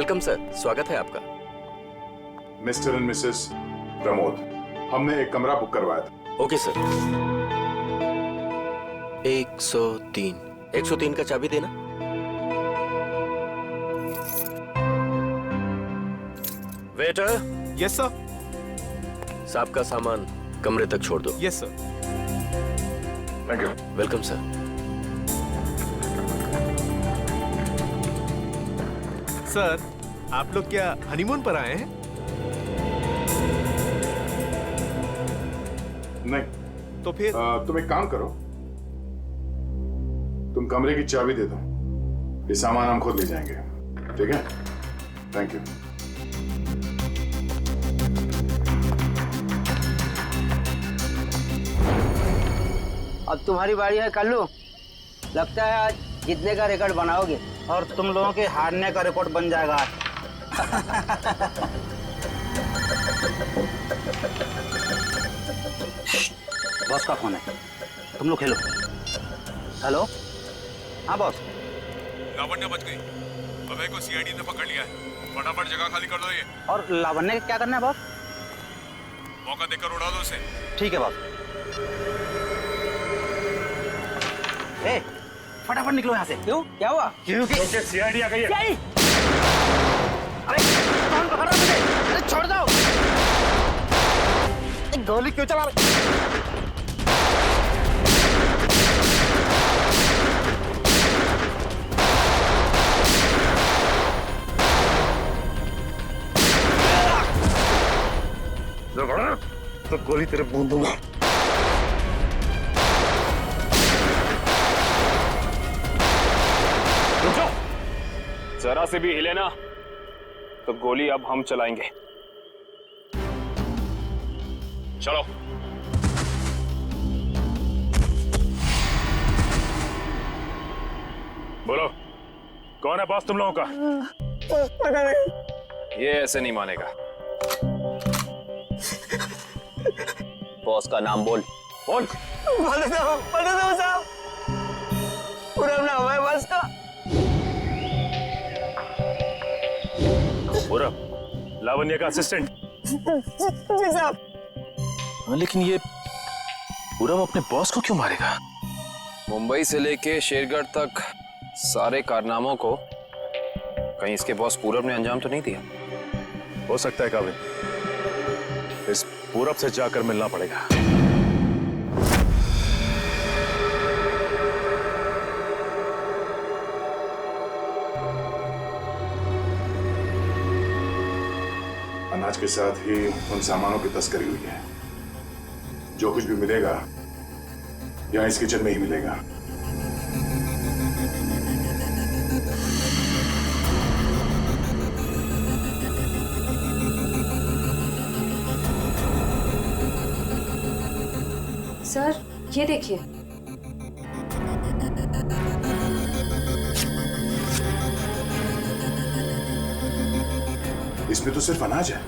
Welcome sir, स्वागत है आपका। मिस्टर एंड मिसेस प्रमोद, हमने एक कमरा बुक करवाया था। Okay sir. 103 का चाबी देना। वेटर। Yes sir. साहब का सामान कमरे तक छोड़ दो। Yes sir. Thank you. Welcome sir. Sir, आप लोग क्या हनीमून पर आए हैं? नहीं। तो फिर तुम एक काम करो, तुम कमरे की चाबी दे दो, ये सामान हम खुद ले जाएंगे। ठीक है? Thank you. अब तुम्हारी बारी है कल्लू। लगता है आज जीतने का रिकॉर्ड बनाओगे और तुम लोगों के हारने का रिकॉर्ड बन जाएगा आज। बॉस का फोन है, तुम लोग खेलो। हेलो, हाँ बॉस। लावण्य बच गई, अभय को सीआईडी ने पकड़ लिया है। फटाफट जगह खाली कर दो ये। और लावण्य का क्या करना है बॉस? मौका देकर उड़ा दो उसे। ठीक है बॉस। ए, फटाफट निकलो यहाँ से। क्यों? क्या हुआ? क्योंकि सीआईडी आ गई है। अरे कौन पकड़ रहा है मुझे? अरे छोड़ दो। गोली क्यों चला रहे? तो गोली तेरे मुंह दूंगा। जरा से भी हिले ना तो गोली अब हम चलाएंगे। चलो। बोलो, कौन है बॉस तुम लोगों का? ये ऐसे नहीं मानेगा। बॉस का नाम बोल। बोल। बता दो साहब। पूरा नाम है बॉस का। पूरब, लावण्य का असिस्टेंट। जी साहब। लेकिन ये पूरब अपने बॉस को क्यों मारेगा? मुंबई से लेके शेरगढ़ तक सारे कारनामों को कहीं इसके बॉस पूरब ने अंजाम तो नहीं दिया? हो सकता है काबिल, इस पूरब से जाकर मिलना पड़ेगा। अनाज के साथ ही उन सामानों की तस्करी हुई है। जो कुछ भी मिलेगा यहाँ इस किचन में ही मिलेगा। सर, ये देखिए। इसमें तो सिर्फ अनाज है।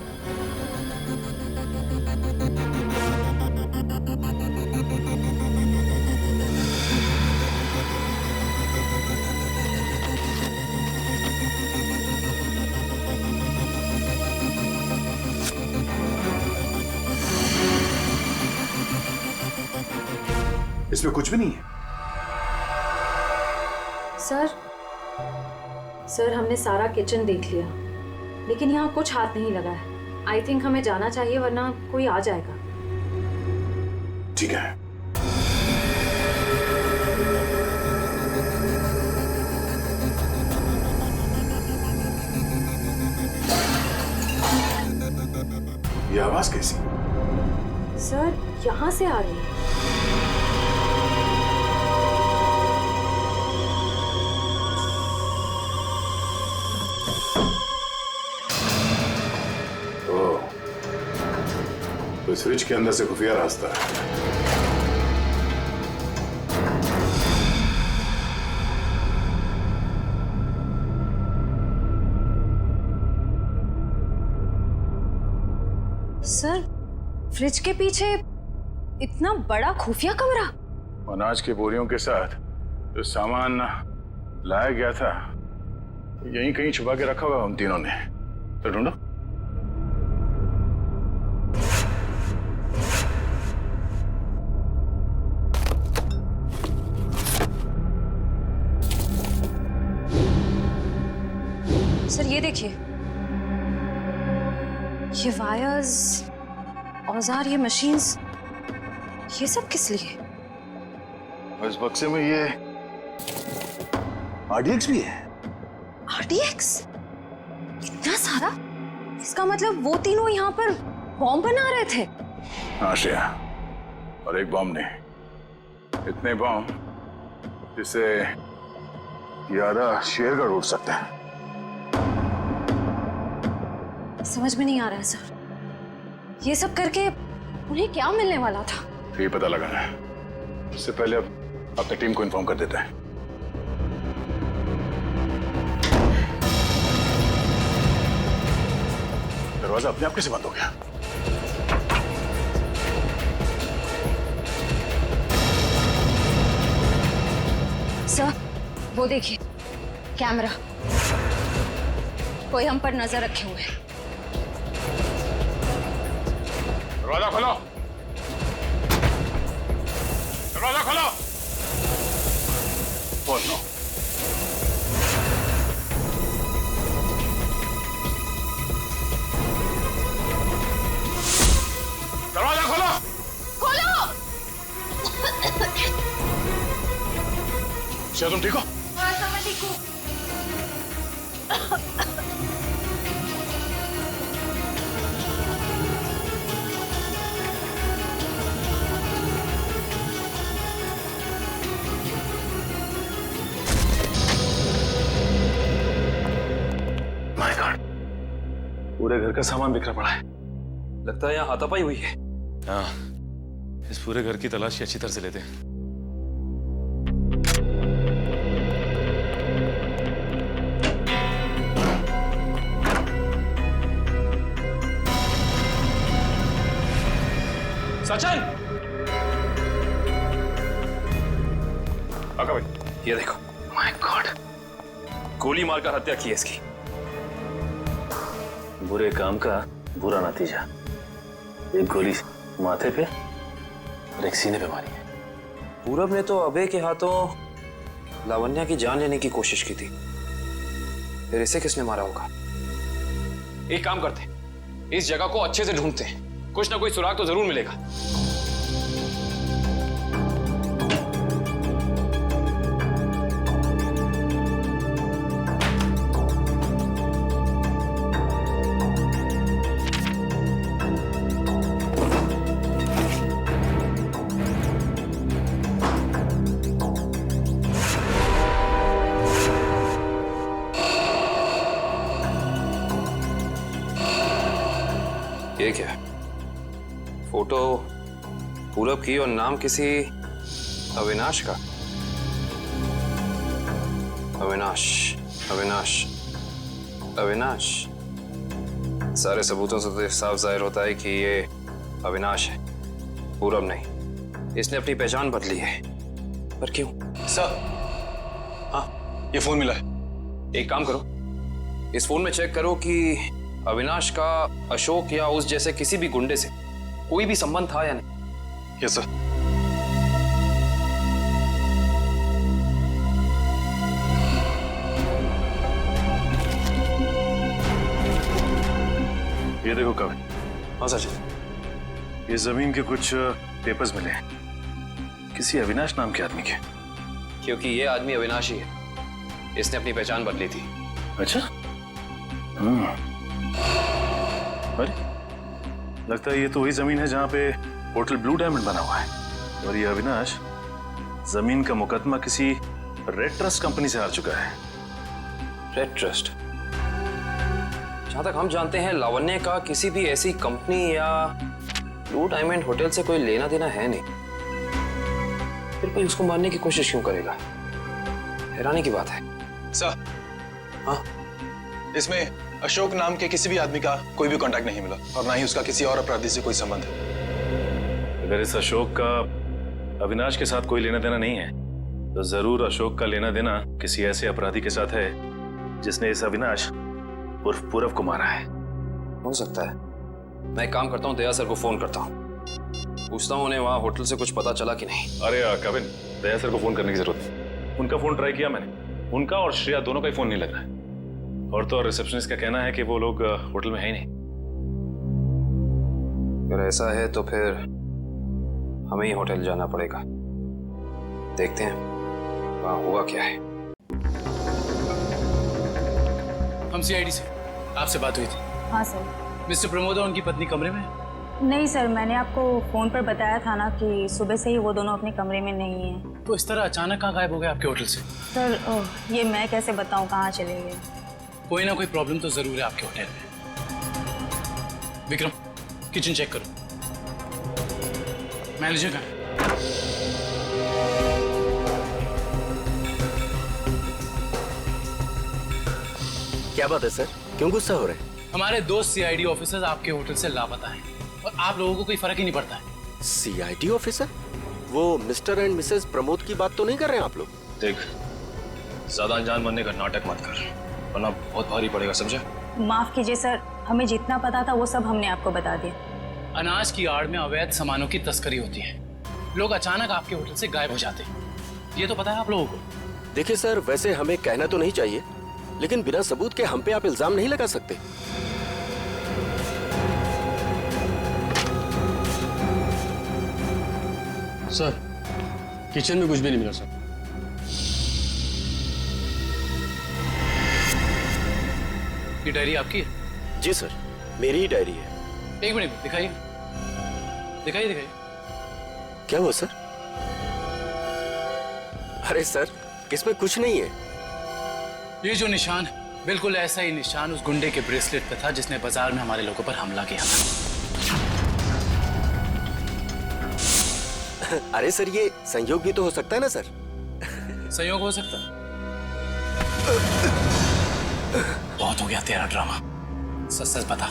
इसमें कुछ भी नहीं है। सर हमने सारा किचन देख लिया, लेकिन यहाँ कुछ हाथ नहीं लगा है। आई थिंक हमें जाना चाहिए, वरना कोई आ जाएगा। ठीक है। ये आवाज कैसी? सर, यहाँ से आ रही है। तो इस फ्रिज के अंदर से खुफिया रास्ता है। सर, फ्रिज के पीछे इतना बड़ा खुफिया कमरा। अनाज के बोरियों के साथ जो सामान लाया गया था यहीं कहीं छुपा के रखा होगा उन तीनों ने, तो ढूंढो। सर ये देखिए, ये वायर्स, औजार, ये मशीन्स, ये सब किस लिए? और इस बक्से में ये RDX भी है। RDX? इतना सारा? इसका मतलब वो तीनों यहाँ पर बॉम्ब बना रहे थे? हाँ श्रेया, और एक बॉम्ब नहीं, इतने बॉम्ब जिससे ये आधा शेरगढ़ उड़ सकता है। समझ में नहीं आ रहा है सर, ये सब करके उन्हें क्या मिलने वाला था? ये पता लगाना है, उससे पहले अब अपनी टीम को इन्फॉर्म कर देते हैं। दरवाजा अपने आप कैसे बंद हो गया? सर वो देखिए, कैमरा, कोई हम पर नजर रखे हुए है। दरवाजा खोलो, दरवाजा खोलो। बोलो। दरवाजा खोलो। खोलो। क्या तुम ठीक हो? हाँ सर मैं ठीक हूँ। माय गॉड, पूरे घर का सामान बिखरा पड़ा है। लगता है यहाँ हाथापाई हुई है। हाँ, इस पूरे घर की तलाशी अच्छी तरह से लेते हैं। सचिन, आका भाई, ये देखो। माय गॉड, गोली मारकर हत्या की है इसकी। बुरे काम का बुरा नतीजा, एक गोली माथे पे और एक सीने पे मारी है। पूरब ने तो अभय के हाथों लावण्या की जान लेने की कोशिश की थी, फिर इसे किसने मारा होगा? एक काम करते हैं, इस जगह को अच्छे से ढूंढते हैं, कुछ ना कोई सुराग तो जरूर मिलेगा। ये क्या है? फोटो पूरब की और नाम किसी अविनाश का। अविनाश, अविनाश, अविनाश। सारे सबूतों से तो साफ जाहिर होता है कि ये अविनाश है, पूरब नहीं। इसने अपनी पहचान बदली है, पर क्यों? सर, हाँ, ये फोन मिला है। एक काम करो, इस फोन में चेक करो कि अविनाश का अशोक या उस जैसे किसी भी गुंडे से कोई भी संबंध था या नहीं। Yes sir. ये देखो कवि, हाँ सचिन, ये जमीन के कुछ पेपर्स मिले हैं, किसी अविनाश नाम के आदमी के। क्योंकि ये आदमी अविनाश ही है, इसने अपनी पहचान बदली थी। अच्छा, अरे लगता है ये तो वही जमीन है जहां पे होटल ब्लू डायमंड बना हुआ है, और ये अविनाश जमीन का मुकदमा किसी रेड ट्रस्ट कंपनी से हार चुका है। Red trust? जहां तक हम जानते हैं लावण्य का किसी भी ऐसी कंपनी या ब्लू डायमंड होटल से कोई लेना देना है नहीं, फिर कोई उसको मारने की कोशिश क्यों करेगा? हैरानी की बात है। सर, हाँ, इसमें अशोक नाम के किसी भी आदमी का कोई भी कांटेक्ट नहीं मिला, और ना ही उसका किसी और अपराधी से कोई संबंध है। अगर इस अशोक का अविनाश के साथ कोई लेना देना नहीं है, तो जरूर अशोक का लेना देना किसी ऐसे अपराधी के साथ है जिसने इस अविनाश उर्फ पूरब को मारा है। हो सकता है। मैं एक काम करता हूँ, दया सर को फोन करता हूँ, पूछता हूँ उन्हें वहाँ होटल से कुछ पता चला कि नहीं। अरे कविन, दया सर को फोन करने की जरूरत नहीं। उनका फोन ट्राई किया मैंने, उनका और श्रेया दोनों का ही फोन नहीं लग रहा है। और तो और रिसेप्शनिस्ट का कहना है कि वो लोग होटल में है ही नहीं। अगर ऐसा है तो फिर हमें ही होटल जाना पड़ेगा। देखते हैं वहाँ हुआ क्या है। हम सीआईडी से, आपसे बात हुई थी। हाँ सर। मिस्टर प्रमोद और उनकी पत्नी कमरे में? नहीं सर, मैंने आपको फ़ोन पर बताया था ना कि सुबह से ही वो दोनों अपने कमरे में नहीं हैं। तो इस तरह अचानक कहाँ गायब हो गए आपके होटल से? सर ये मैं कैसे बताऊं कहाँ चले गए। कोई ना कोई प्रॉब्लम तो जरूर है आपके होटल में। विक्रम, किचन चेक करो। मैनेजर कहाँ है? क्या बात है सर, क्यों गुस्सा हो रहे हैं? हमारे दोस्त सीआईडी ऑफिसर्स आपके होटल से लापता हैं और आप लोगों को कोई फर्क ही नहीं पड़ता है। CID officer? वो मिस्टर एंड मिसेस प्रमोद की बात तो नहीं कर रहे हैं आप लोग? देख, ज्यादा अनजान बनने का नाटक मत कर, वरना बहुत भारी पड़ेगा, समझे? माफ़ कीजिए सर, हमें जितना पता था वो सब हमने आपको बता दिया। अनाज की आड़ में अवैध सामानों की तस्करी होती है। लोग अचानक आपके होटल से गायब हो जाते हैं, ये तो पता है आप लोगों को। देखिए सर, वैसे हमें कहना तो नहीं चाहिए, लेकिन बिना सबूत के हम पे आप इल्जाम नहीं लगा सकते। सर, किचन में कुछ भी नहीं मिला सर। ये डायरी आपकी है? जी सर, मेरी ही डायरी है। एक मिनट दिखाइए, दिखाइए दिखाइए। क्या हुआ सर? अरे सर, इसमें कुछ नहीं है। ये जो निशान है, बिल्कुल ऐसा ही निशान उस गुंडे के ब्रेसलेट पे था जिसने बाजार में हमारे लोगों पर हमला किया था। अरे सर, ये संयोग भी तो हो सकता है ना सर? संयोग हो सकता है। बहुत हो गया तेरा ड्रामा, सच सच बता,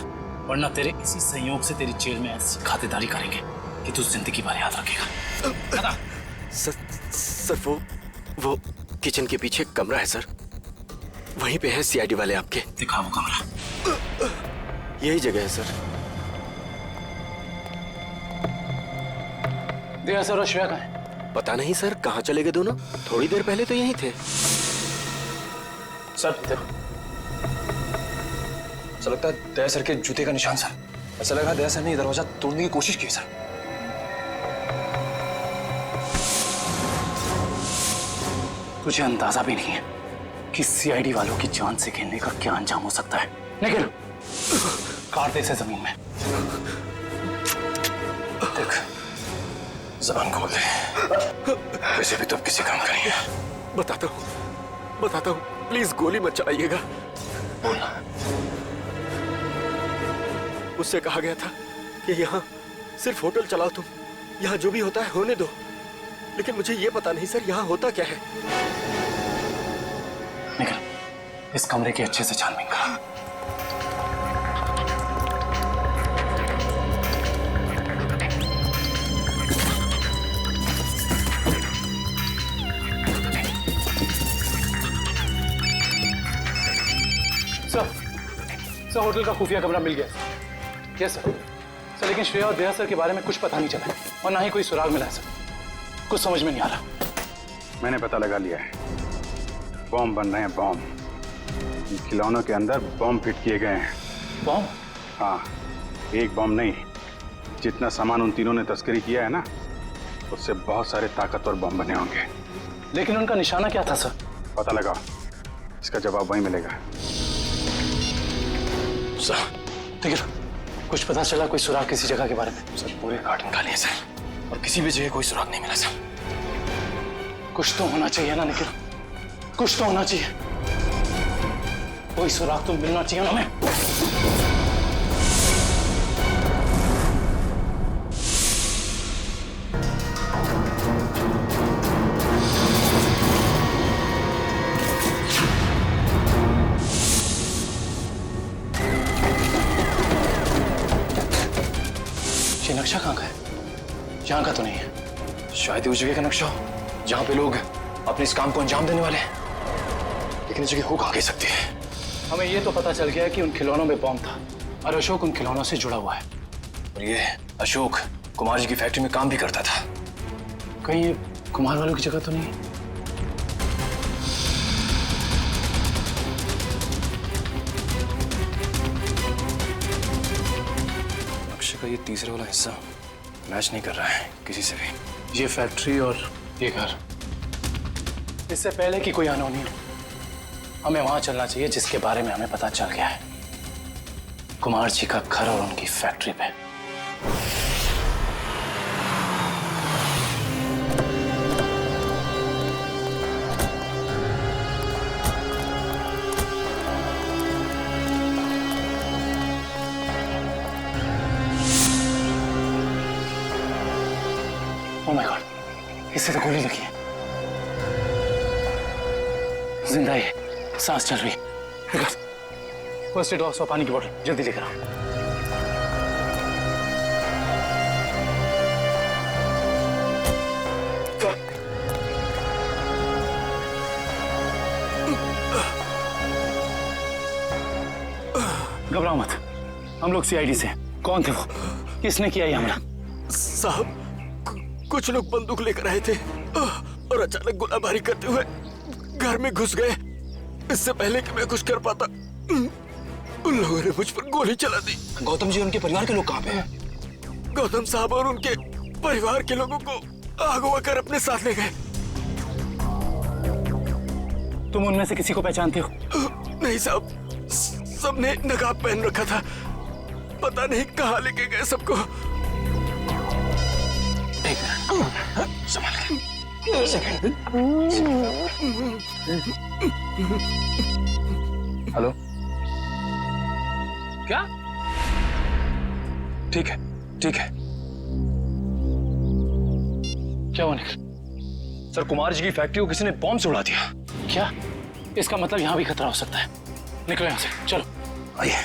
वरना तेरे इसी संयोग से तेरी जेल में ऐसी खातिरदारी करेंगे कि तू जिंदगी भर याद रखेगा। बता। सर वो किचन के पीछे कमरा है सर, वहीं पे है सीआईडी वाले आपके। दिखा वो कमरा। यही जगह है सर। दया सर और श्रेया कहाँ है? पता नहीं सर, कहाँ चले गए दोनों? थोड़ी देर पहले तो यहीं थे। सर देखो, ऐसा लगता है दया सर के जूते का निशान सर। ऐसा लगा दया सर ने दरवाजा तोड़ने की कोशिश की सर। तुझे अंदाजा भी नहीं है कि सीआईडी वालों की जान से खेलने का क्या अंजाम हो सकता है। निकल, काट दे इसे जमीन में। देख, जबान खोल दे, वैसे भी तो अब किसी काम करेंगे। बताता हूँ, प्लीज गोली मत चलाइएगा। बोलना। उससे कहा गया था कि यहाँ सिर्फ होटल चलाओ तुम, यहाँ जो भी होता है होने दो। लेकिन मुझे ये पता नहीं सर, यहाँ होता क्या है। निकल, इस कमरे की अच्छे से छानबीन कर। सर, होटल का खुफिया कमरा मिल गया। Yes sir. लेकिन श्रेया और दया सर के बारे में कुछ पता नहीं चला और ना ही कोई सुराग मिला है सर। कुछ समझ में नहीं आ रहा। मैंने पता लगा लिया है, बॉम्ब बन रहे हैं, बॉम्ब। इन खिलौनों के अंदर बॉम्ब फिट किए गए हैं। बॉम्ब? हाँ, एक बॉम्ब नहीं, जितना सामान उन तीनों ने तस्करी किया है ना, उससे बहुत सारे ताकतवर बॉम्ब बने होंगे। लेकिन उनका निशाना क्या था सर? पता लगाओ, इसका जवाब वहीं मिलेगा। सर, ठीक है, कुछ पता चला कोई सुराग किसी जगह के बारे में? सर पूरे कार्ड निकालिए सर, और किसी भी जगह कोई सुराग नहीं मिला सर। कुछ तो होना चाहिए ना निखिल, कुछ तो होना चाहिए। कोई सुराग तो मिलना चाहिए ना हमें। ये नक्शा कहाँ का है? यहाँ का तो नहीं है। शायद उस जगह का नक्शा हो जहाँ पे लोग अपने इस काम को अंजाम देने वाले हैं, लेकिन इस जगह हो कहाँ कह सकती है। हमें ये तो पता चल गया है कि उन खिलौनों में बॉम्ब था और अशोक उन खिलौनों से जुड़ा हुआ है। और ये अशोक कुमार जी की फैक्ट्री में काम भी करता था। कहीं ये कुमार वालों की जगह तो नहीं? नक्शे का ये तीसरे वाला हिस्सा मैच नहीं कर रहा है किसी से भी। ये फैक्ट्री और ये घर, इससे पहले कि कोई अनहोनी हो हमें वहां चलना चाहिए जिसके बारे में हमें पता चल गया है, कुमार जी का घर और उनकी फैक्ट्री पे। ओह माय गॉड, इससे तो गोली लगी है। जिंदा है, सांस चल रही है। फर्स्ट एड बॉक्स और पानी की बोतल जल्दी लेकर आओ। घबराओ मत, हम लोग सीआईडी से। कौन थे वो? किसने किया ये हमला? साहब, कुछ लोग बंदूक लेकर आए थे और अचानक गोलाबारी करते हुए घर में घुस गए। इससे पहले कि मैं कुछ कर पाता उन लोगों ने मुझ पर गोली चला दी। गौतम जी और उनके परिवार के लोग कहाँ पे हैं? गौतम साहब और उनके परिवार के लोगों को अगवा कर अपने साथ ले गए। तुम उनमें से किसी को पहचानते हो? नहीं साहब, सबने नकाब पहन रखा था। पता नहीं कहाँ लेके गए सबको। संभाल के। हेलो, क्या? ठीक है, ठीक है। क्या हुआ निखिल? सर, कुमार जी की फैक्ट्री को किसी ने बॉम्ब से उड़ा दिया। क्या? इसका मतलब यहाँ भी खतरा हो सकता है। निकलो यहाँ से, चलो। आइए।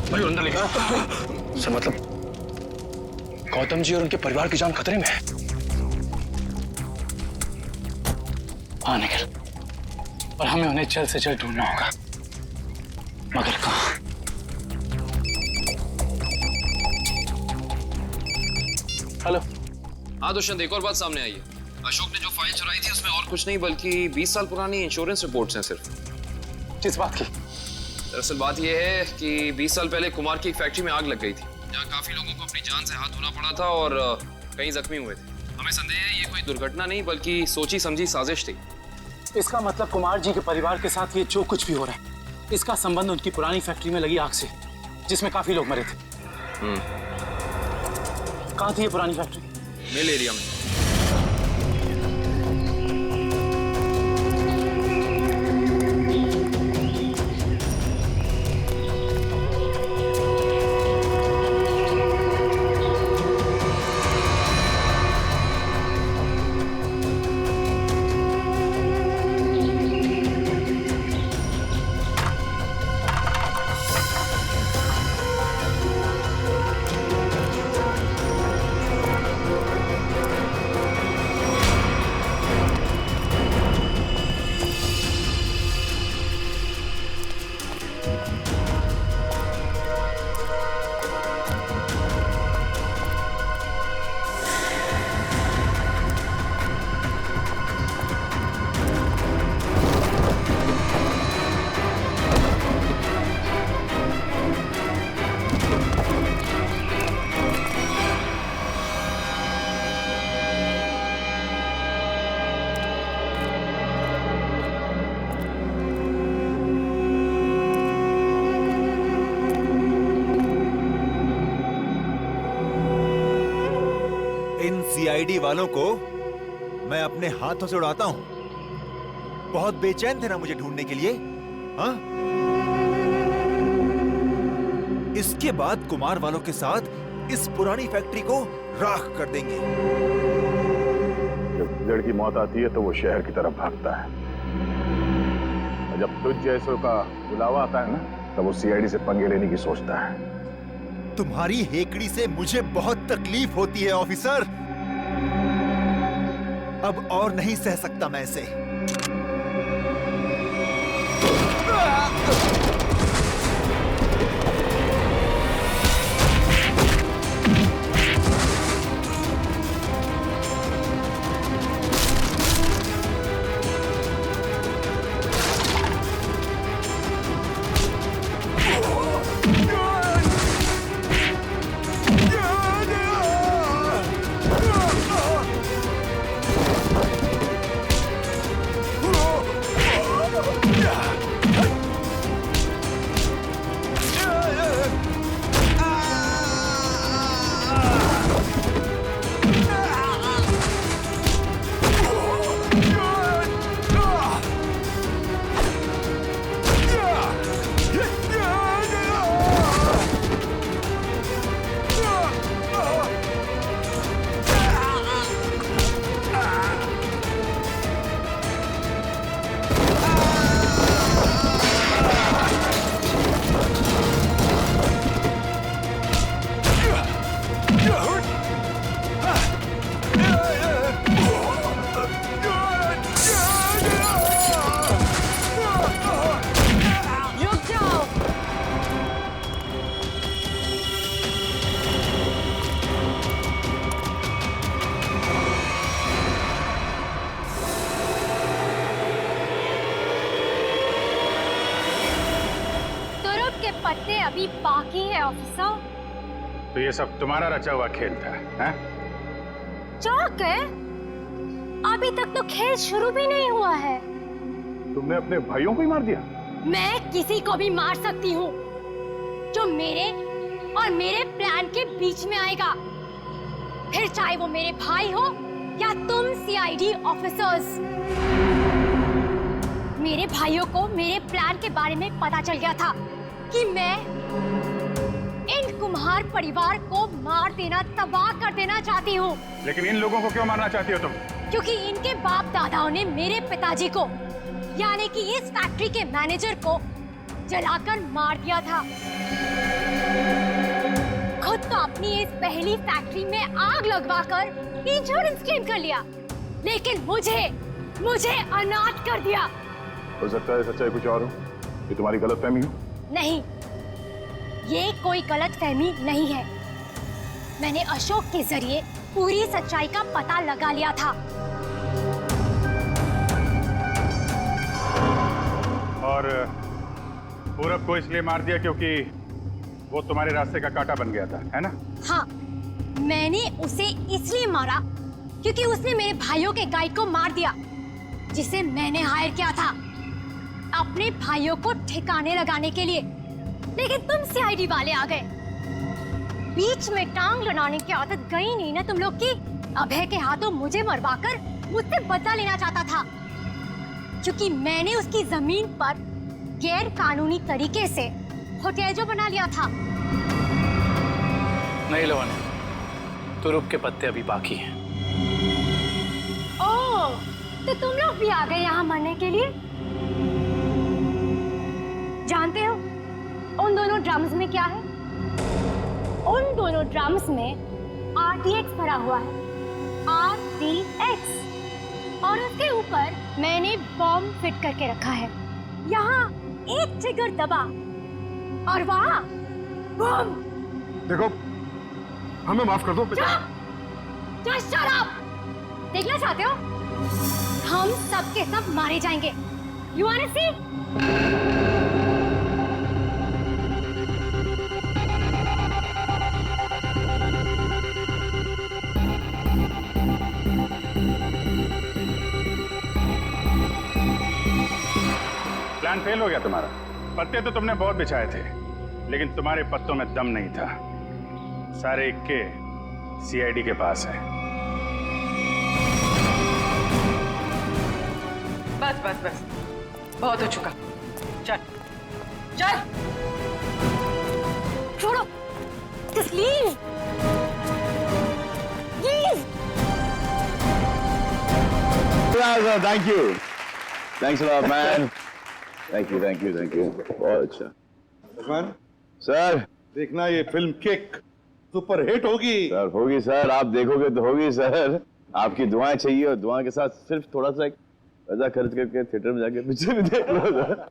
भाई अंदर लेकर। सर, मतलब गौतम जी और उनके परिवार की जान खतरे में है। हाँ निखिल, और हमें उन्हें जल्द से जल्द ढूंढना होगा, मगर कहाँ? हेलो। हाँ दुष्यंत, एक और बात सामने आई है। अशोक ने जो फाइल चुराई थी उसमें और कुछ नहीं बल्कि 20 साल पुरानी इंश्योरेंस रिपोर्ट्स हैं सिर्फ। किस बात की? दरअसल बात यह है कि 20 साल पहले कुमार की एक फैक्ट्री में आग लग गई थी, जहाँ काफी लोगों को अपनी जान से हाथ धोना पड़ा था और कई जख्मी हुए थे। हमें संदेह है ये कोई दुर्घटना नहीं बल्कि सोची समझी साजिश थी। इसका मतलब कुमार जी के परिवार के साथ ये जो कुछ भी हो रहा है, इसका संबंध उनकी पुरानी फैक्ट्री में लगी आग से, जिसमें काफी लोग मरे थे। कहाँ थी ये पुरानी फैक्ट्री? मिल एरिया में। सीआईडी वालों को मैं अपने हाथों से उड़ाता हूं। बहुत बेचैन थे ना मुझे ढूंढने के लिए, हाँ? इसके बाद कुमार वालों के साथ इस पुरानी फैक्ट्री को राख कर देंगे। जब गिदड़ की मौत आती है तो वो शहर की तरफ भागता है, और जब तुझ जैसों का बुलावा आता है ना, तब वो सीआईडी से पंगे लेने की सोचता है। तुम्हारी हेकड़ी से मुझे बहुत तकलीफ होती है ऑफिसर। अब और नहीं सह सकता मैं इसे। पत्ते अभी बाकी है ऑफिसर। तो ये सब तुम्हारा रचा हुआ खेल था, हैं? चौक है, अभी तक तो खेल शुरू भी नहीं हुआ है। तुमने अपने भाइयों को ही मार दिया? मैं किसी को भी मार सकती हूँ जो मेरे और मेरे प्लान के बीच में आएगा, फिर चाहे वो मेरे भाई हो या तुम सीआईडी ऑफिसर्स। मेरे भाइयों को मेरे प्लान के बारे में पता चल गया था कि मैं इन कुम्हार परिवार को मार देना, तबाह कर देना चाहती हूँ। लेकिन इन लोगों को क्यों मारना चाहती हो तुम? क्योंकि इनके बाप दादाओं ने मेरे पिताजी को, यानी कि इस फैक्ट्री के मैनेजर को जलाकर मार दिया था। खुद तो अपनी इस पहली फैक्ट्री में आग लगवाकर इंश्योरेंस क्लेम कर लिया, लेकिन मुझे अनाथ कर दिया। हो सकता है सच्चाई कुछ और हो, ये तुम्हारी गलतफहमी हो। नहीं, ये कोई गलतफहमी नहीं है। मैंने अशोक के जरिए पूरी सच्चाई का पता लगा लिया था। और पूरब को इसलिए मार दिया क्योंकि वो तुम्हारे रास्ते का कांटा बन गया था, है ना? हाँ, मैंने उसे इसलिए मारा क्योंकि उसने मेरे भाइयों के गाइड को मार दिया, जिसे मैंने हायर किया था अपने भाइयों को ठिकाने लगाने के लिए। लेकिन तुम सीआईडी वाले आ गए, बीच में टांग लड़ाने की आदत गई नहीं ना तुम लोग की। अभय के हाथों मुझे मरवाकर मुझसे बदला लेना चाहता था, क्योंकि मैंने उसकी जमीन पर गैर कानूनी तरीके से होटल जो बना लिया था। नहीं लवानी, तुरुप के पत्ते अभी बाकी हैं। ओह, तो तुम लोग भी आ गए यहाँ मरने के लिए। जानते हो उन दोनों ड्रम्स में क्या है? उन दोनों ड्रम्स में RTX भरा हुआ है, RTX, और उसके ऊपर मैंने बॉम्ब फिट करके रखा है। यहाँ एक ट्रिगर दबा और वहाँ बॉम्ब। देखो, हमें माफ कर दो। Just shut up! देखना चाहते हो? हम सब के सब मारे जाएंगे। You wanna see? Plan fail हो गया तुम्हारा। पत्ते तो तुमने बहुत बिछाए थे, लेकिन तुम्हारे पत्तों में दम नहीं था। सारे इक्के सीआईडी के पास है। बस बस बस, बहुत हो चुका। चल चल, छोड़ो, तस्लीम please. Thank you, thanks a lot man, thank you thank you thank you, बहुत अच्छा। सर देखना ये फिल्म किक सुपरहिट होगी। सर होगी सर, आप देखोगे तो होगी सर। आपकी दुआएं चाहिए और दुआ के साथ सिर्फ थोड़ा सा एक पैसा खर्च करके थिएटर में जाके पिक्चर भी देख लो सर।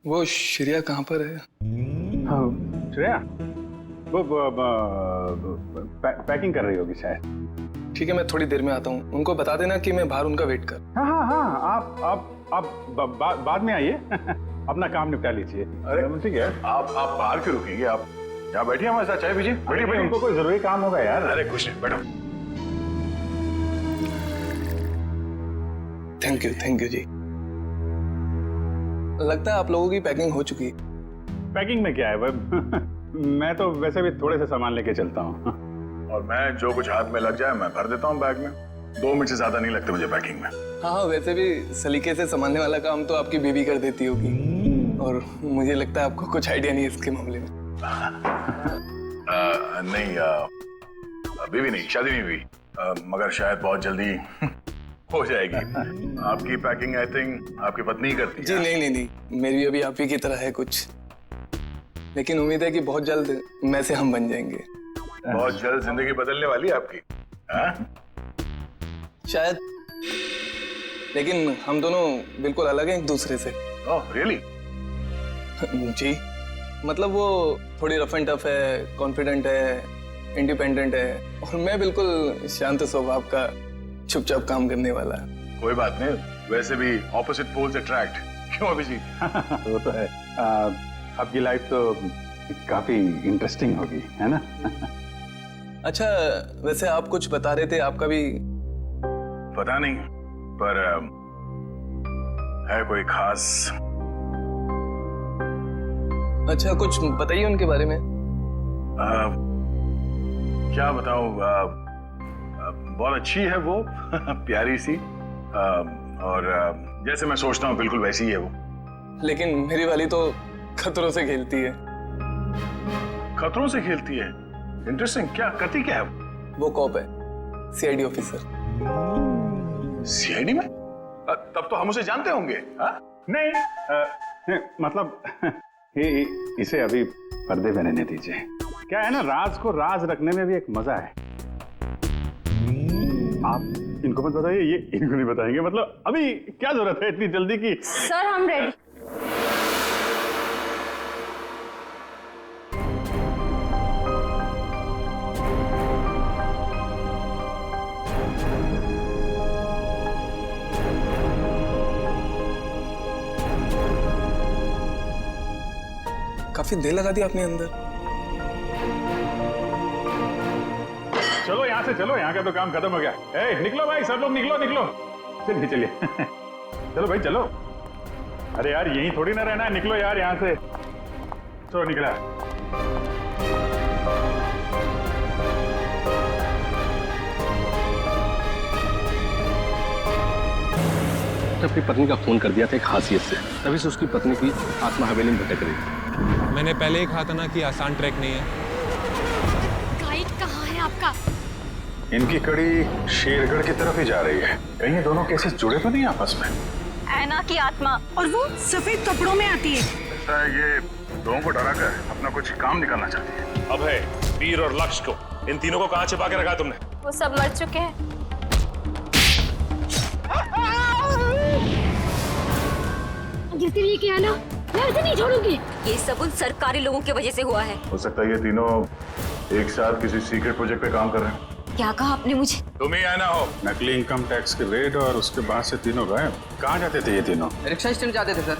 वो श्रेया कहाँ पर है? श्रेया वो पैकिंग कर रही होगी शायद। ठीक है, मैं थोड़ी देर में आता हूँ। उनको बता देना कि मैं बाहर उनका वेट कर। हाँ हाँ हाँ, आप बाद में आइए। अपना काम निपटा लीजिए। अरे ठीक है, आप बाहर क्यों रुकेंगे? आप यहाँ बैठिए, हमारे साथ चाय पीजिए। बैठिए, उनको कोई जरूरी काम होगा यार। अरे कुछ नहीं, बैठो। थैंक यू जी। लगता है आप लोगों की पैकिंग हो चुकी है। पैकिंग में क्या है मैं तो वैसे भी थोड़े से सामान लेके चलता हूँ। और मैं जो कुछ हाथ में लग जाए मैं भर देता हूँ बैग में। 2 मिनट से ज्यादा नहीं लगते मुझे पैकिंग में। हाँ, वैसे भी सलीके से संभालने वाला काम तो आपकी बेबी कर देती होगी, और मुझे लगता है आपको कुछ आइडिया नहीं है इसके मामले में। नहीं, बेबी नहीं, शादी नहीं हुई, मगर शायद बहुत जल्दी हो जाएगी। आपकी पैकिंग आई थिंक आपकी पत्नी ही करती है। जी नहीं, मेरी अभी आप ही की तरह है कुछ, लेकिन उम्मीद है कि बहुत जल्द मैं से हम बन जाएंगे। बहुत जल्द जिंदगी बदलने वाली है आपकी। शायद, लेकिन हम दोनों बिल्कुल अलग हैं एक दूसरे से। Oh really? जी, मतलब वो थोड़ी रफ एंड टफ है, कॉन्फिडेंट है, इंडिपेंडेंट है, और मैं बिल्कुल शांत स्वभाव का, चुपचाप काम करने वाला। कोई बात नहीं, वैसे भी ऑपोजिट पोल्स अट्रैक्ट, क्यों अभिजीत? वो तो है। आपकी लाइफ तो काफी इंटरेस्टिंग होगी, है ना? अच्छा, वैसे आप कुछ बता रहे थे, आपका भी? पता नहीं, पर है कोई खास? अच्छा, कुछ बताइए उनके बारे में। क्या बताऊं, बहुत अच्छी है वो। प्यारी सी, और जैसे मैं सोचता हूँ बिल्कुल वैसी ही है वो। लेकिन मेरी वाली तो खतरों से खेलती है। खतरों से खेलती है? इंटरेस्टिंग। क्या करती क्या है वो? कॉप है, सीआईडी ऑफिसर। सीआईडी में? तब तो हम उसे जानते होंगे। नहीं, मतलब इसे अभी पर्दे में रहने दीजिए। क्या है ना, राज को राज रखने में भी एक मजा है। आप इनको मत बताइए, ये इनको नहीं बताएंगे। मतलब अभी क्या जरूरत है इतनी जल्दी की? सर हम रेडी। काफी देर लगा दी आपने अंदर। चलो यहाँ से चलो, यहाँ का तो काम खत्म हो गया। निकलो भाई, सब लोग निकलो निकलो। चलिए चलिए चलो भाई चलो। अरे यार यहीं थोड़ी ना रहना है, निकलो यार यहाँ से। चलो निकला। अपनी पत्नी का खून कर दिया था एक खासियत से, तभी से उसकी पत्नी की आत्मा हवेली में भटक रही थी। मैंने पहले ही कहा था ना कि आसान ट्रैक नहीं है। गाइड कहाँ है आपका? इनकी कड़ी शेरगढ़ की तरफ ही जा रही है। कहीं ये दोनों केसेस जुड़े तो नहीं आपस में? ऐना की आत्मा, और वो सफेद कपड़ों में आती है। ऐसा है, ये लोगों को डराकर अपना कुछ काम निकालना चाहती है। अभय, वीर और लक्ष्य को, इन तीनों को कहाँ छिपा के रखा तुमने? वो सब मर चुके हैं। गिरते लिए क्या ना, मैं उसे नहीं छोड़ूंगी। ये सब उन सरकारी लोगों की वजह से हुआ है। हो सकता है ये तीनों एक साथ किसी सीक्रेट प्रोजेक्ट पे काम कर रहे हैं। क्या कहा आपने मुझे? तुम ही आना हो। नकली इनकम टैक्स के रेड और उसके बाद से तीनों गायब। कहाँ जाते थे ये तीनों? रिक्शा स्टैंड जाते थे सर।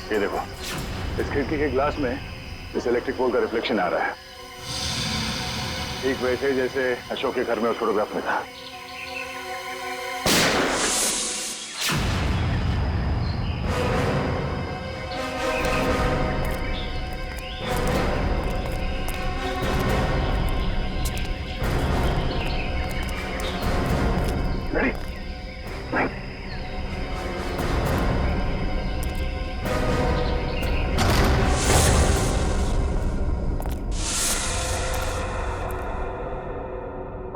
ये देखो, इस खिड़की के ग्लास में इस इलेक्ट्रिक पोल का रिफ्लेक्शन आ रहा है, ठीक वैसे जैसे अशोक के घर में उस फोटोग्राफ में था।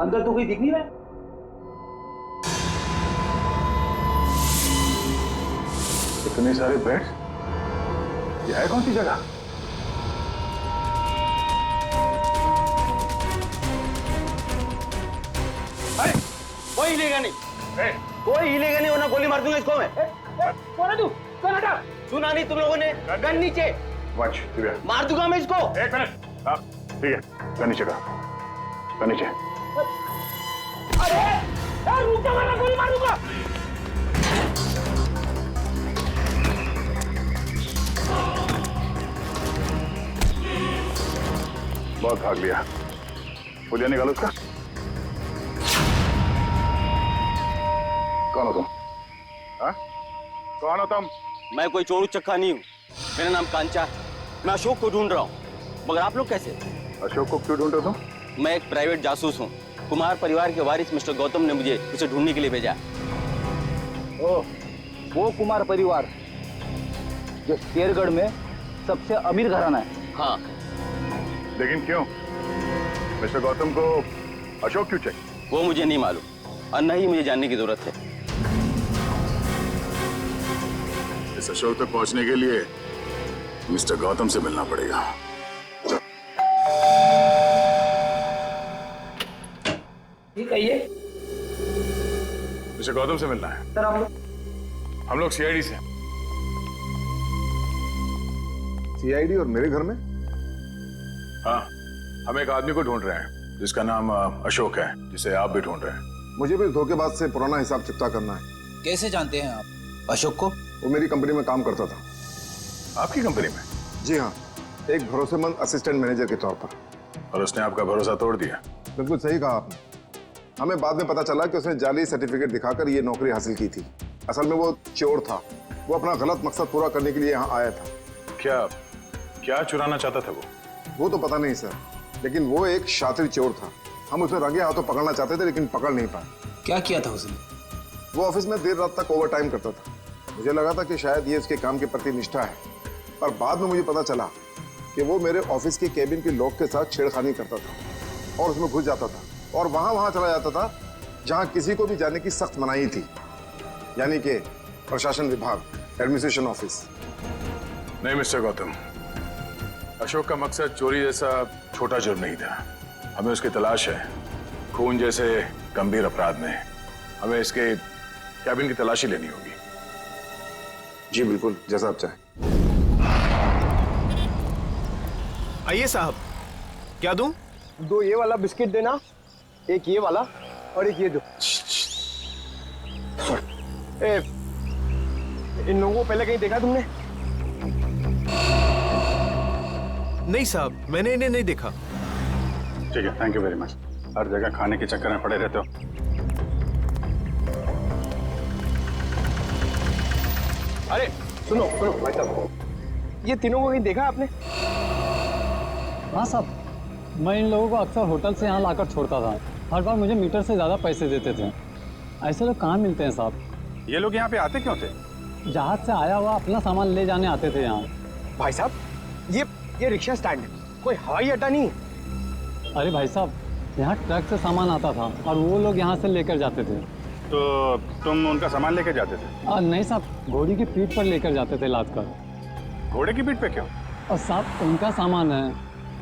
अंदर तो कोई दिख नहीं रहा। इतने सारे बेड, ये है कौन सी जगह? अरे कोई हिलेगा नहीं, कोई हिलेगा नहीं वरना गोली मार दूंगा इसको मैं। कौन है तू? कौन हटा? सुना नहीं तुम लोगों ने? गन नीचे। मार दूंगा मैं इसको। एक मिनट, ठीक है, गन नीचे का, गन नीचे। अरे रुक जा वरना गोली मार दूंगा। बहुत भाग लिया, पुलिया निकालो उसका। कौन हो तुम? हाँ? कौन हो तुम? मैं कोई चोरू चक्का नहीं हूँ, मेरा नाम कांचा है। मैं अशोक को ढूंढ रहा हूँ, मगर आप लोग कैसे? अशोक को क्यों ढूंढ रहे हो तुम? मैं एक प्राइवेट जासूस हूँ। कुमार परिवार के वारिस मिस्टर गौतम ने मुझे उसे ढूंढने के लिए भेजा। ओह, वो कुमार परिवार जो शेरगढ़ में सबसे अमीर घराना है। हाँ। लेकिन क्यों? मिस्टर गौतम को अशोक क्यों चाहिए? वो मुझे नहीं मालूम और न ही मुझे जानने की जरूरत है। इस अशोक तक पहुंचने के लिए मिस्टर गौतम से मिलना पड़ेगा। ठीक है, ये मिस्टर गौतम से मिलना है। सर आप लोग? हम लोग सीआईडी से। सीआईडी और मेरे घर में? हाँ, हम एक आदमी को ढूंढ रहे हैं जिसका नाम अशोक है, जिसे आप भी ढूंढ रहे हैं। मुझे भी धोखेबाज से पुराना हिसाब चुकता करना है। कैसे जानते हैं आप अशोक को? वो मेरी कंपनी में काम करता था। आपकी कंपनी में? जी हाँ, एक भरोसेमंद असिस्टेंट मैनेजर के तौर पर। और उसने आपका भरोसा तोड़ दिया? बिल्कुल सही कहा आपने। हमें बाद में पता चला कि उसने जाली सर्टिफिकेट दिखाकर ये नौकरी हासिल की थी। असल में वो चोर था, वो अपना गलत मकसद पूरा करने के लिए यहाँ आया था। क्या चुराना चाहता था वो तो पता नहीं सर, लेकिन वो एक शातिर चोर था। हम उसे रंगे हाथों पकड़ना चाहते थे लेकिन पकड़ नहीं पाए। क्या किया था उसने? वो ऑफिस में देर रात तक ओवर टाइम करता था। मुझे लगा था कि शायद ये उसके काम के प्रति निष्ठा है, पर बाद में मुझे पता चला कि वो मेरे ऑफिस के केबिन के लॉक के साथ छेड़खानी करता था और उसमें घुस जाता था और वहां चला जाता था जहां किसी को भी जाने की सख्त मनाही थी, यानी कि प्रशासन विभाग, एडमिनिस्ट्रेशन ऑफिस। नहीं मिस्टर गौतम, अशोक का मकसद चोरी जैसा छोटा जुर्म नहीं था। हमें उसकी तलाश है। खून जैसे गंभीर अपराध में हमें इसके कैबिन की तलाशी लेनी होगी। जी बिल्कुल, जैसा आप चाहें। आइए साहब, क्या दूं? 2 ये वाला बिस्किट देना, एक ये वाला और एक ये दो। इन लोगों को पहले कहीं देखा तुमने? नहीं साहब, मैंने इन्हें नहीं देखा। ठीक है, थैंक यू वेरी मच। हर जगह खाने के चक्कर में पड़े रहते हो। अरे सुनो भाई साहब, ये तीनों को कहीं देखा आपने? हाँ साहब, मैं इन लोगों को अक्सर होटल से यहाँ लाकर छोड़ता था। हर बार मुझे मीटर से ज़्यादा पैसे देते थे। ऐसे लोग कहाँ मिलते हैं साहब? ये लोग यहाँ पे आते क्यों थे? जहाज से आया हुआ अपना सामान ले जाने आते थे यहाँ। भाई साहब, ये रिक्शा स्टैंड है, कोई हवाई अड्डा नहीं। अरे भाई साहब, यहाँ ट्रक से सामान आता था और वो लोग यहाँ से लेकर जाते थे। तो तुम उनका सामान लेकर जाते थे? नहीं साहब, घोड़ी की पीठ पर लेकर जाते थे लाद कर। घोड़े की पीठ पे क्यों? और साहब उनका सामान है,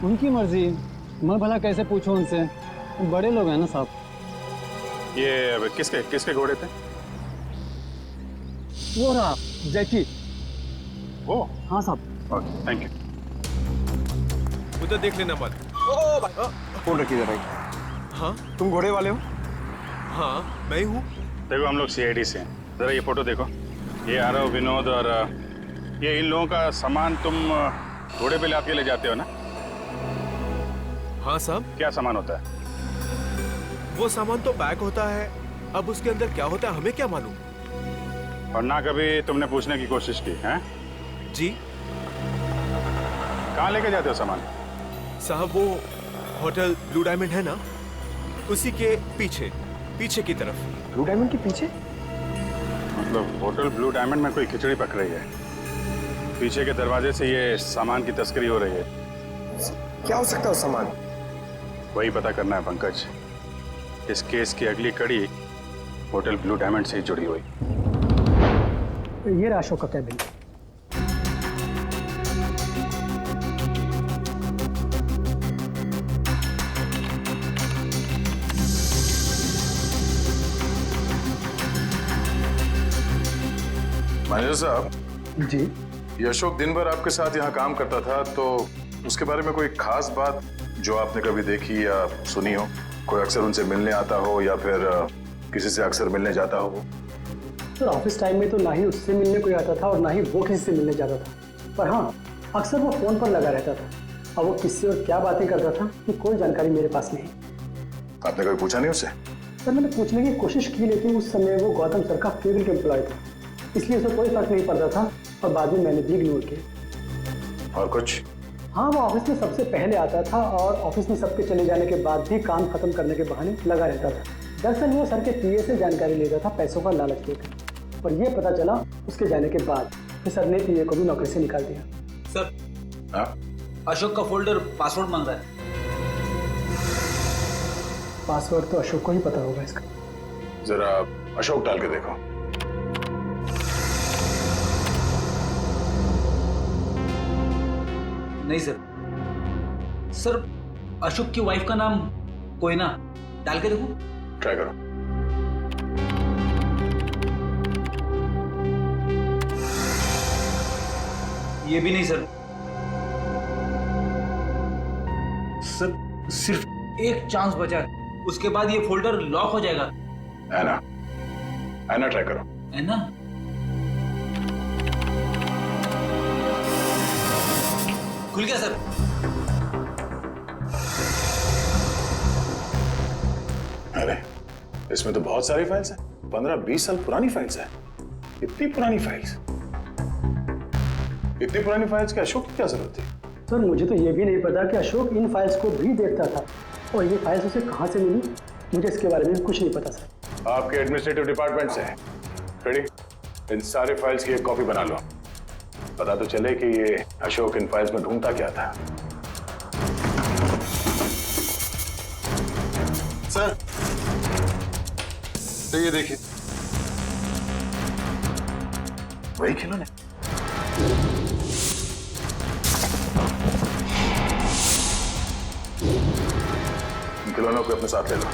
उनकी मर्जी। मैं भला कैसे पूछूं उनसे? बड़े लोग हैं ना साहब। ये किसके घोड़े थे? वो रहा जैकी। वो? हाँ साहब। Thank you. उधर देख लेना मत। फोन रखिए भाई। हाँ, तुम घोड़े वाले हो? हाँ, मैं हूँ। देखो हम लोग सीआईडी से हैं। जरा ये फोटो देखो। ये आरव, विनोद और ये इन लोगों का सामान तुम घोड़े पे लाद के ले जाते हो ना? हाँ साहब। क्या सामान होता है? वो सामान तो पैक होता है, अब उसके अंदर क्या होता है हमें क्या मालूम। और ना कभी तुमने पूछने की कोशिश की है? जी। कहाँ लेके जाते हो सामान? साहब वो होटल ब्लू डायमंड है ना, उसी के पीछे की तरफ। ब्लू डायमंड के पीछे? मतलब होटल ब्लू डायमंड में कोई खिचड़ी पक रही है, पीछे के दरवाजे से ये सामान की तस्करी हो रही है। क्या हो सकता है उस सामान? वही पता करना है पंकज। इस केस की अगली कड़ी होटल ब्लू डायमंड से ही जुड़ी हुई। ये अशोक का कैबिन। मैनेजर साहब जी। ये अशोक दिन भर आपके साथ यहाँ काम करता था, तो उसके बारे में कोई खास बात जो आपने कभी देखी या सुनी हो? कोई अक्सर उनसे मिलने आता हो या फिर किसी से अक्सर मिलने जाता हो? सर ऑफिस टाइम में तो ना ही उससे मिलने कोई आता था और ना ही वो किसी से मिलने जाता था, पर हाँ अक्सर वो फोन पर लगा रहता था। अब वो किससे और क्या बातें करता था कि कोई जानकारी मेरे पास नहीं। आपने कभी पूछा नहीं उससे? सर मैंने पूछने की कोशिश की, लेकिन उस समय वो गौतम सर का फेवरेट एम्प्लॉय था, इसलिए उसे कोई फर्क नहीं पड़ता था और बाद में मैंने भी इग्नोर किया। और कुछ? हाँ वो ऑफिस में सबसे पहले आता था और ऑफिस में सबके चले जाने के बाद भी काम खत्म करने के बहाने लगा रहता था। दरअसल वो सर के पीए से जानकारी लेता था पैसों का लालच देकर, और ये पता चला उसके जाने के बाद फिर सर ने पीए को भी नौकरी से निकाल दिया। सर अशोक का फोल्डर पासवर्ड मांग रहा है। पासवर्ड तो अशोक को ही पता होगा इसका। जरा अशोक डाल के देखो। नहीं सर। सर अशोक की वाइफ का नाम कोयना, डाल के देखो। ट्राई करो। ये भी नहीं सर। सर सिर्फ एक चांस बचा है, उसके बाद ये फोल्डर लॉक हो जाएगा। ऐना ट्राई करो। ऐना? खुल गया सर। अरे इसमें तो बहुत सारी फाइल्स हैं, 15-20 साल पुरानी फाइल्स हैं। इतनी पुरानी फाइल्स के अशोक की क्या जरूरत थी? सर मुझे तो ये भी नहीं पता कि अशोक इन फाइल्स को भी देखता था, और ये फाइल्स उसे कहाँ से मिली, मुझे इसके बारे में कुछ नहीं पता सर। आपके एडमिनिस्ट्रेटिव डिपार्टमेंट से रेडी, इन सारे फाइल्स की एक कॉपी बना लो, पता तो चले कि ये अशोक इन फाइल्स में ढूंढता क्या था। सर तो ये देखिए, वही खिलौने। इन खिलौनों को अपने साथ ले लो।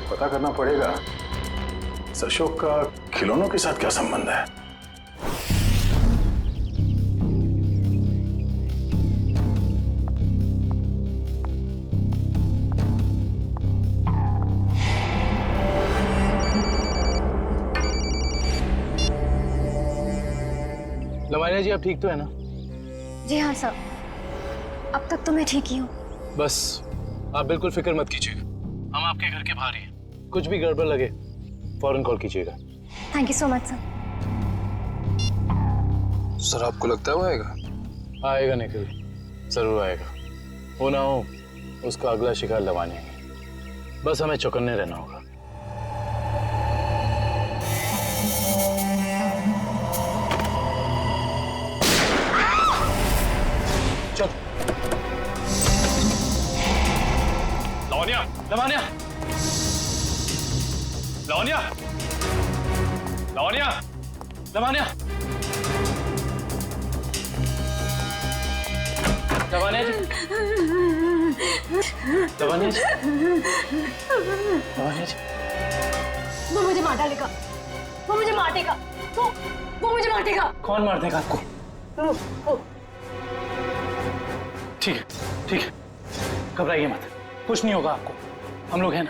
पता करना पड़ेगा इस अशोक का खिलौनों के साथ क्या संबंध है। लवानिया जी आप ठीक तो है ना? जी हाँ सर, अब तक तो मैं ठीक ही हूँ। बस आप बिल्कुल फिक्र मत कीजिएगा, हम आपके घर के बाहर ही हैं। कुछ भी गड़बड़ लगे फौरन कॉल कीजिएगा। Thank you so much sir. Sir आपको लगता है वो आएगा? आएगा निखिल, जरूर आएगा। वो ना हो उसका अगला शिकार लवानिया है, बस हमें चौकन्ने रहना होगा। चल लवानिया, लवानिया, लवानिया, लवानिया, लवानिया, लवानिया जी, लवानिया जी, लवानिया जी। वो मुझे मार डालेगा, वो मुझे मार देगा, वो मुझे मार देगा। कौन मार देगा आपको? ठीक है, ठीक है, घबराइए मत, कुछ नहीं होगा आपको, हम लोग हैं ना,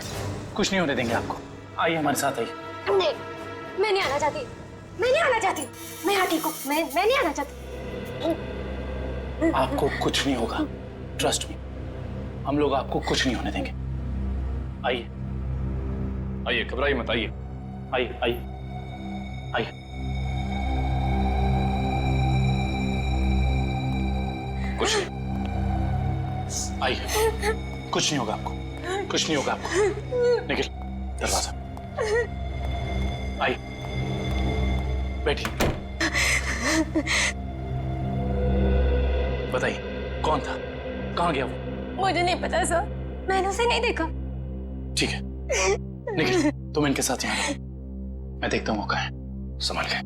कुछ नहीं होने देंगे आपको। आइए हमारे साथ आइए। नहीं, मैं नहीं आना चाहती, मैं नहीं आना चाहती। मैं यहाँ ठीक हूँ। मैं नहीं आना चाहती। आपको कुछ नहीं होगा, ट्रस्ट मी। हम लोग आपको कुछ नहीं होने देंगे। आइए आइए, घबराइए मत, आइए आइए आइए आइए। कुछ नहीं, आइए, कुछ नहीं होगा आपको, कुछ नहीं होगा आपको। निखिल, दरवाजा। आइए, बैठिए। बताइए कौन था, कहाँ गया वो? मुझे नहीं पता सर, मैंने उसे नहीं देखा। ठीक है निखिल, तुम इनके साथ यहाँ रहो, मैं देखता हूँ वो कहाँ है। संभाल के।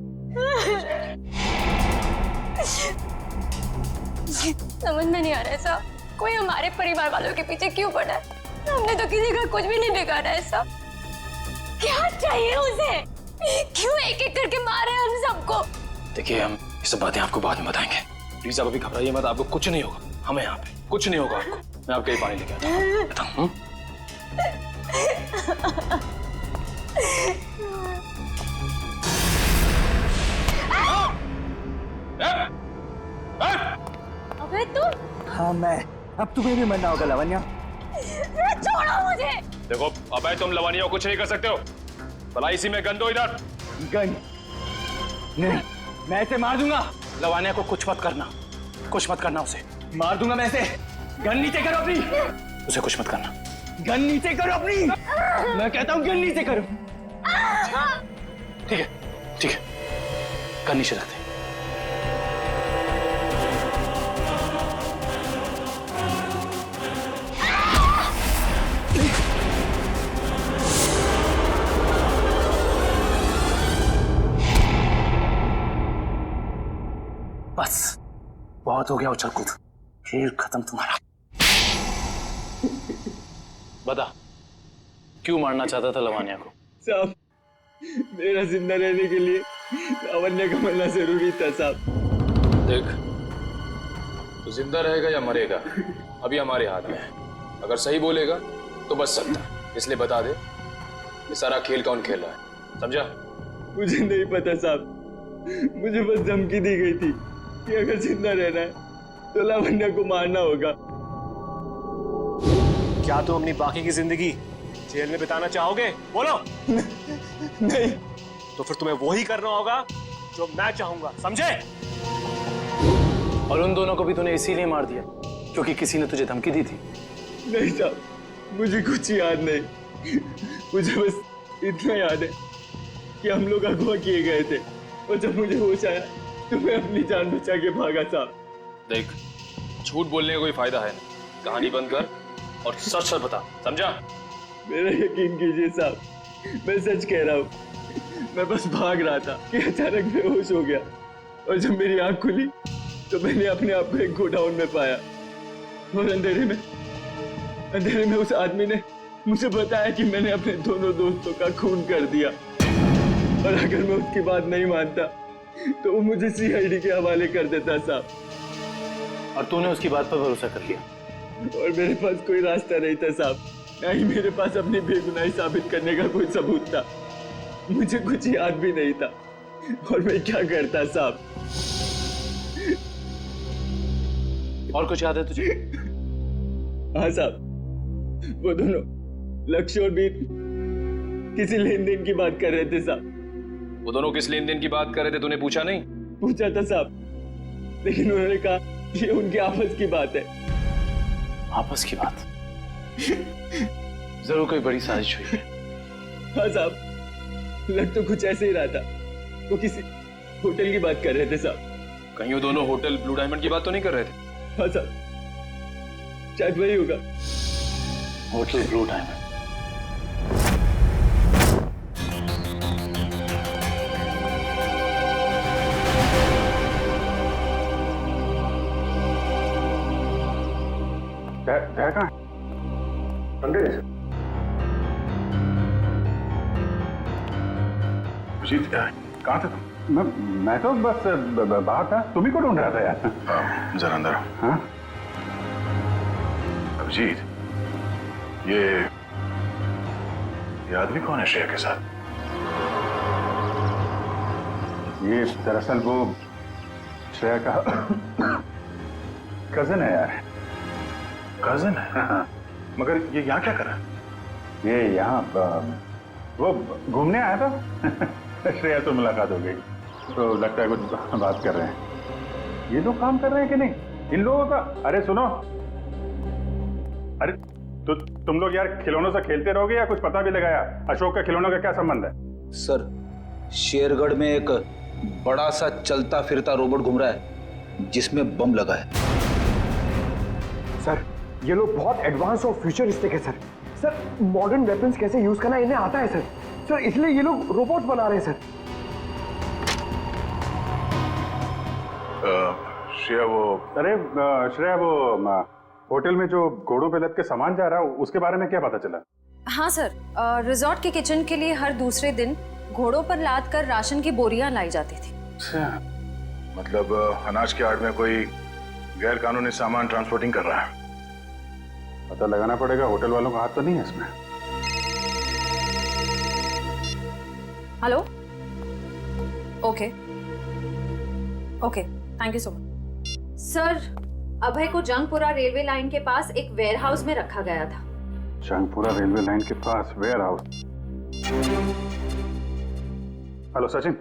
समझ में नहीं आ रहा है साहब, कोई हमारे परिवार वालों के पीछे क्यों पड़ा है? हमने तो किसी का कुछ भी नहीं बिगाड़ा है साहब। क्या चाहिए उसे? क्यों एक एक करके मारे हम सबको? देखिए, हम ये सब बातें आपको बाद में बताएंगे। प्लीज आप अभी घबराइए मत, आपको कुछ नहीं होगा। हमें यहाँ पे कुछ नहीं होगा आपको। मैं आपके लिए पानी लेके आता हूँ। बताऊँ? अबे तुम? हाँ मैं। अब तुम्हें भी मरना होगा लावण्या। छोड़ो मुझे। देखो अबे, तुम लवनिया को कुछ नहीं कर सकते हो। भला इसी में गन दो इधर। गन नहीं, मैं इसे मार दूंगा। लवानिया को कुछ मत करना, कुछ मत करना उसे। मार दूंगा मैं इसे। गन नीचे करो अपनी। उसे कुछ मत करना। गन नीचे करो अपनी। मैं कहता हूँ गन नीचे करो। ठीक है ठीक है, गन नीचे रख दे। बस बहुत हो गया उछल कूद, खेल खत्म तुम्हारा। बता, क्यों मारना चाहता था लवानिया को? साहब, मेरा जिंदा रहने के लिए लावण्या का मरना जरूरी था साहब। देख, तू जिंदा रहेगा या मरेगा अभी हमारे हाथ में है। अगर सही बोलेगा तो बच सकता है, इसलिए बता दे ये सारा खेल कौन खेल रहा है, समझा? मुझे नहीं पता साहब, मुझे बस धमकी दी गई थी कि अगर जिंदा रहना है तो लावण्या को मारना होगा। क्या तुम अपनी बाकी की जिंदगी जेल में बिताना चाहोगे? बोलो। नहीं। तो फिर तुम्हें वही करना होगा जो मैं चाहूंगा, समझे? और उन दोनों को भी तूने इसीलिए मार दिया क्योंकि किसी ने तुझे धमकी दी थी? नहीं साहब, मुझे कुछ याद नहीं। मुझे बस इतना याद है कि हम लोग अगवा किए गए थे और जब मुझे होश आया तो मैं अपनी जान बचा के भागा साहब। देख, झूठ बोलने का कोई फायदा है नहीं, कहानी बंद कर और सच सच बता, समझा? मेरा यकीन कीजिए साहब, मैं सच कह रहा हूँ। मैं बस भाग रहा था कि अचानक बेहोश हो गया और जब मेरी आंख खुली तो मैंने अपने आप को एक गोडाउन में पाया और अंधेरे में उस आदमी ने मुझे बताया कि मैंने अपने दोनों दोस्तों का खून कर दिया और अगर मैं उसकी बात नहीं मानता तो वो मुझे CID के हवाले कर देता साहब। और तूने उसकी बात पर भरोसा कर लिया? और मेरे पास कोई रास्ता नहीं था साहब, ना ही मेरे पास अपनी बेगुनाही साबित करने का कोई सबूत था। मुझे कुछ याद भी नहीं था और मैं क्या करता साहब। और कुछ याद है तुझे? हाँ साहब, वो दोनों लक्ष्य और बीर किसी लेन देन की बात कर रहे थे साहब। वो दोनों किस लेन देन की बात कर रहे थे, तूने पूछा नहीं? पूछा था साहब, लेकिन उन्होंने कहा ये उनकी आपस की बात है। आपस की बात? जरूर कोई बड़ी साजिश हुई है। हाँ साहब, लग तो कुछ ऐसे ही रहा था। वो किसी होटल की बात कर रहे थे साहब। कहीं वो दोनों होटल ब्लू डायमंड की बात तो नहीं कर रहे थे? हाँ साहब, शायद वही होगा। Hotel blue diamond. कहाँ? अंदर है। अभिजीत, कहाँ थे तुम? मैं तो बस बाहर था, तुम ही को ढूंढ रहा था यार। जरा अंदर। हाँ? अभिजीत, ये आदमी कौन है श्रेया के साथ? ये दरअसल वो श्रेया का कजन है यार। कजन है? हाँ। मगर ये यहाँ क्या कर रहा है? ये यहाँ वो घूमने आया था। श्रेया से मुलाकात हो गई तो लगता है कुछ बात कर रहे हैं। ये लोग काम कर रहे हैं कि नहीं इन लोगों का? अरे सुनो, अरे तो तुम लोग यार खिलौनों से खेलते रहोगे या कुछ पता भी लगाया? अशोक का खिलौनों का क्या संबंध है? सर, शेरगढ़ में एक बड़ा सा चलता फिरता रोबोट घूम रहा है जिसमें बम लगा है। सर, ये लोग बहुत एडवांस और फ्यूचरिस्टिक है सर। सर, मॉडर्न वेपन्स कैसे यूज करना इन्हें आता है सर। सर, इसलिए ये लोग रोबोट्स बना रहे हैं सर। श्रेया वो होटल में जो घोड़ों पे लद के सामान जा रहा है उसके बारे में क्या पता चला? हाँ सर, रिजॉर्ट के किचन के लिए हर दूसरे दिन घोड़ों पर लाद कर राशन की बोरियां लाई जाती थी। अच्छा, मतलब अनाज के आड़ में कोई गैर कानूनी सामान ट्रांसपोर्टिंग कर रहा है। पता लगाना पड़ेगा, होटल वालों का हाथ तो नहीं है इसमें। Hello, okay, thank you so much. Sir, Abhay को जंगपुरा रेलवे लाइन के पास एक वेयरहाउस में रखा गया था। जंगपुरा रेलवे लाइन के पास वेयरहाउस? हेलो सचिन,